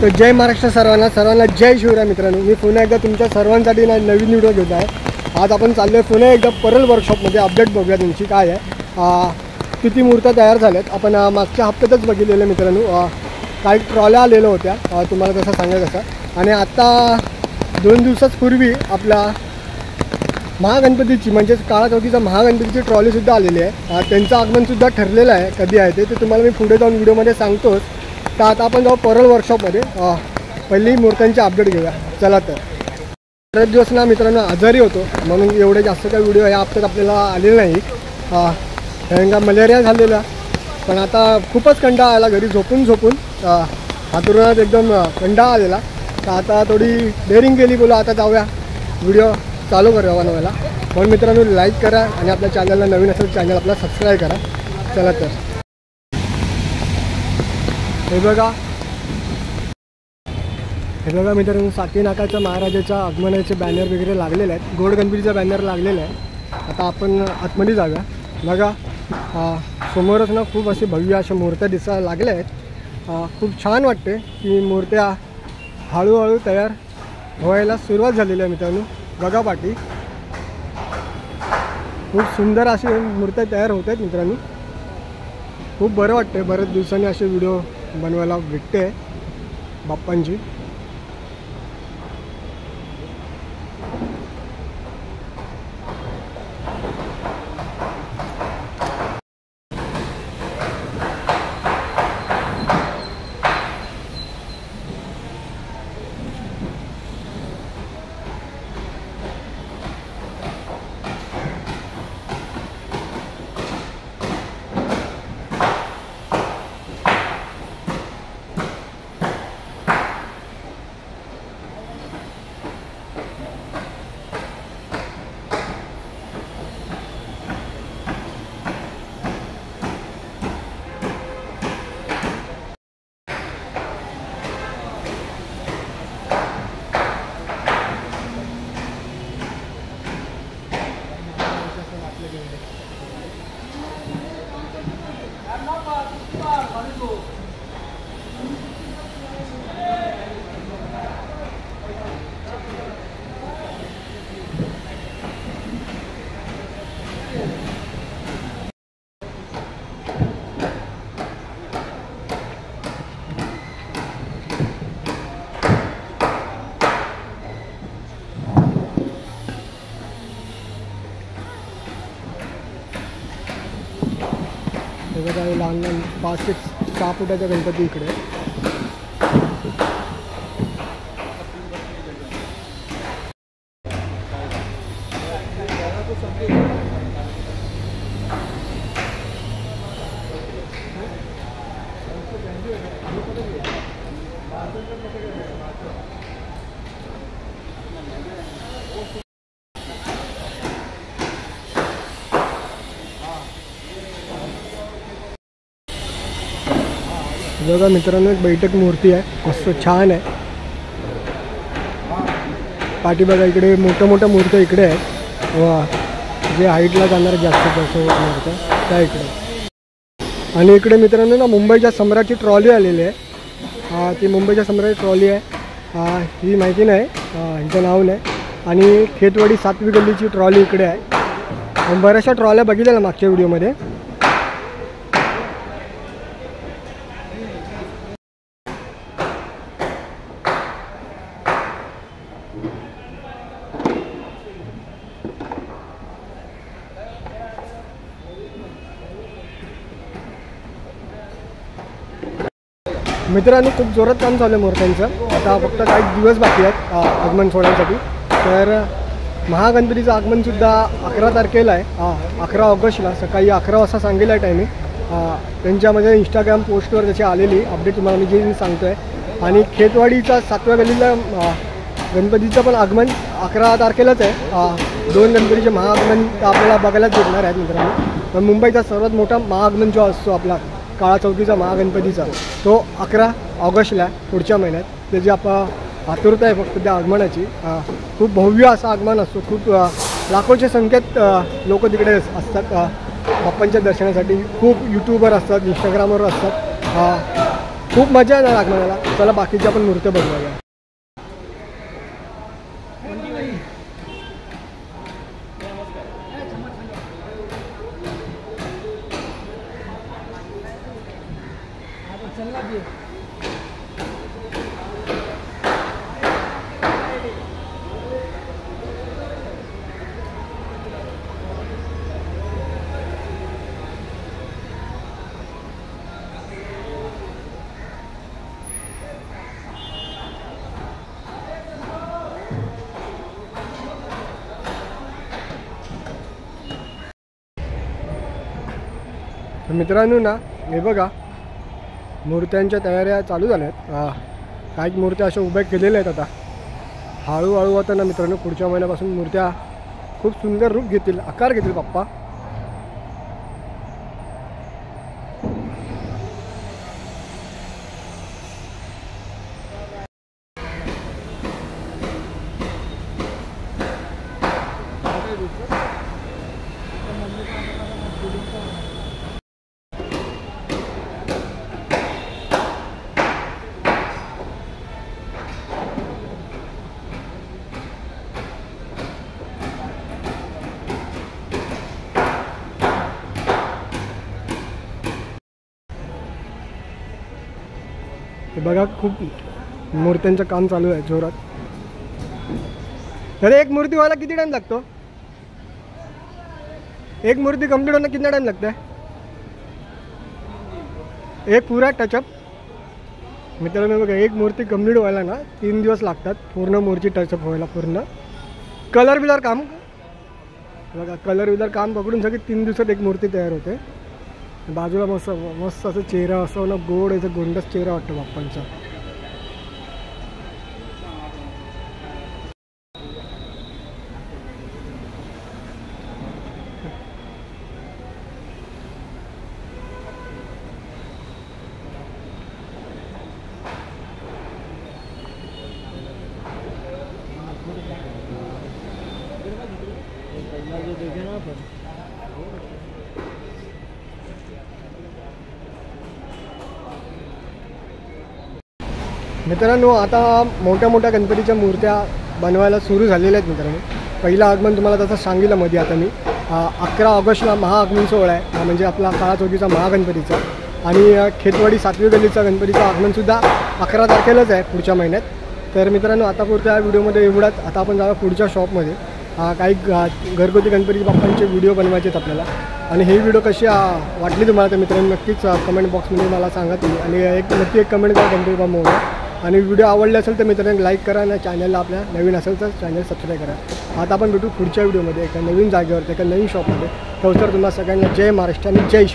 तर जय महाराष्ट्र सर्वांना जय शिवराय मित्रांनो। मी पुन्हा एकदा तुमच्या सर्वांसाठी नवीन व्हिडिओ घेत आहे। आज आपण चाललो आहे पुन्हा एकदा परल वर्कशॉपमध्ये। अपडेट बघूया तुमची काय आहे, किती मूर्त्या तयार झाल्यात। आपण मागच्या हप्त्यातच बघितलेलं मित्रांनो, काही ट्रॉल्या आलेल्या होत्या तुम्हाला कसं सांगायचं कसं। आणि आता 2 दिवसापूर्वी आपला महागणपतीची म्हणजेच काळा चौकीचा महागणपतीची ट्रॉलीसुद्धा आलेली आहे। त्यांचं आगमनसुद्धा ठरलेलं आहे, कधी आहे ते तुम्हाला मी पुढे जाऊन व्हिडिओमध्ये सांगतोच। तर आता आपण जाऊ परल वर्कशॉपमध्ये, पहिली मूर्त्यांची अपडेट घेऊया चला। तर बरेच दिवस ना मित्रांनो आजारी होतो, म्हणून एवढे जास्त काही व्हिडिओ या हप्त्यात आपल्याला आलेले नाही, कारण का मलेरिया झालेला। पण आता खूपच कंटाळा आला, घरी झोपून हातरुणात एकदम कंटाळा आलेला। तर आता थोडी डेअरिंग केली, बोला आता जाऊया व्हिडिओ चालू करूया बनवायला। म्हणून मित्रांनो लाईक करा आणि आपल्या चॅनलला नवीन असेल चॅनल आपला सबस्क्राईब करा। चला तर हे बघा मित्रांनो, साती नाकाच्या महाराजाच्या आगमनाचे बॅनर वगैरे लागलेले आहेत, गोड गणपतीचा बॅनर लागलेला आहे। आता आपण आतमध्ये जाऊया। बघा समोरच ना खूप असे भव्य अशा मूर्त्या दिसायला लागल्या आहेत। खूप छान वाटते की मूर्त्या हळूहळू तयार व्हायला सुरुवात झालेली आहे मित्रांनो। बघा पाठी खूप सुंदर अशी मूर्त्या तयार होत आहेत मित्रांनो। खूप बरं वाटते, बरेच दिवसांनी असे व्हिडिओ बनवायला भेटते बाप्पांची। लहान लहान 5 ते 6 फुटाच्या गणपती इकडे। बघा मित्रांनो, एक बैठक मूर्ती आहे, मस्त छान आहे। पाठी बघा इकडे मोठ्या मूर्त्या इकडे आहेत, जे हाईटला जाणार जास्त मूर्त्या त्या इकडे। आणि इकडे मित्रांनो ना मुंबईच्या सम्राटची ट्रॉली आलेली आहे। ती मुंबईच्या सम्राटची ट्रॉली आहे, ही माहिती नाही, हिचं नाव नाही। आणि खेतवाडी 7वी गल्लीची ट्रॉली इकडे आहे। बऱ्याचशा ट्रॉल्या बघितल्या मागच्या व्हिडिओमध्ये। मित्रांनो खूप जोरात काम चालू आहे मूर्त्यांचं। आता फक्त काही दिवस बाकी आहेत आगमन सोहळ्यासाठी। तर महागणपतीचं आगमनसुद्धा 11 तारखेला आहे, 11 ऑगस्टला सकाळी 11 वाजता सांगेल आहे टायमिंग। त्यांच्यामध्ये इंस्टाग्राम पोस्टवर त्याची आलेली अपडेट तुम्हाला मी जे सांगतो आहे। आणि खेतवाडीचा 7व्या गल्लीला गणपतीचं पण आगमन 11 तारखेलाच आहे। 2 गणपतीचे महाआगमन आपल्याला बघायलाच भेटणार आहेत मित्रांनो। पण मुंबईचा सर्वात मोठा महाआगमन जो असतो आपला काळा चौकीचा महागणपतीचा, तो 11 ऑगस्टला पुढच्या महिन्यात। त्याची आपण आतुरता आहे फक्त त्या आगमनाची। खूप भव्य असं आगमन असतो, खूप लाखोच्या संख्येत लोक तिकडे असतात बाप्पांच्या दर्शनासाठी। खूप यूट्यूबर असतात, इंस्टाग्रामवर असतात, खूप मजा येणार आगमनाला. चला बाकीच्या पण मूर्त्या बघूया. मित्रांनो ना, हे बघा मूर्त्यांच्या तयाऱ्या चालू झाल्यात. काही मूर्त्या अशा उभ्या केलेल्या आहेत. आता हळूहळू आता ना मित्रांनो पुढच्या महिन्यापासून मूर्त्या खूप सुंदर रूप घेतील, आकार घेतील बाप्पा. बघा खूप मूर्त्यांचं काम चालू आहे जोरात. अरे एक मूर्ती व्हायला किती टाइम लागतो? एक मूर्ती कंप्लीट होण्याला कितना टाइम लगता है? एक पूरा टचअप. मित्रांनो बघा एक मूर्ती कंप्लीट व्हायला ना 3 दिवस लागतात. पूर्ण मूर्ती टचअप व्हायला, पूर्ण कलर बिलर काम बघा, कलर बिलर काम पकडून सगळी 3 दिवसात एक मूर्ती तयार होते. बाजूला मस्त मस्त असं चेहरा असं ना गोड याचा गोंडस चेहरा वाटतो बाप्पांचा. मित्रांनो आता मोठ्या मोठ्या गणपतीच्या मूर्त्या बनवायला सुरू झालेल्या आहेत. मित्रांनो पहिलं आगमन तुम्हाला तसं सांगितलं मध्ये. आता मी 11 ऑगस्टला महाआगमन सोहळा आहे, म्हणजे आपला काळाचौकीचा महागणपतीचा. आणि खेतवाडी 7वी गल्लीचा गणपतीचं आगमनसुद्धा 11 तारखेलाच आहे पुढच्या महिन्यात. तर मित्रांनो आता पुढच्या व्हिडिओमध्ये एवढाच. आता आपण जाऊया पुढच्या शॉपमध्ये. काही घरगुती गणपती बाप्पांचे व्हिडिओ बनवायचे आहेत आपल्याला. आणि हे व्हिडिओ कशी वाटली तुम्हाला तर मित्रांनो नक्कीच कमेंट बॉक्समध्ये मला सांगा तुम्ही. आणि नक्की एक कमेंट करा गणपती बाप्पा मोरया. आणि व्हिडिओ आवडले असेल तर मित्रांनो लाईक करा आणि चॅनलला आपल्या नवीन असेल तर चॅनल सबस्क्राईब करा. आता आपण भेटू पुढच्या व्हिडिओमध्ये एका नवीन जागेवर, एका नवीन शॉपमध्ये. तर तुम्हाला सगळ्यांना जय महाराष्ट्र आणि जय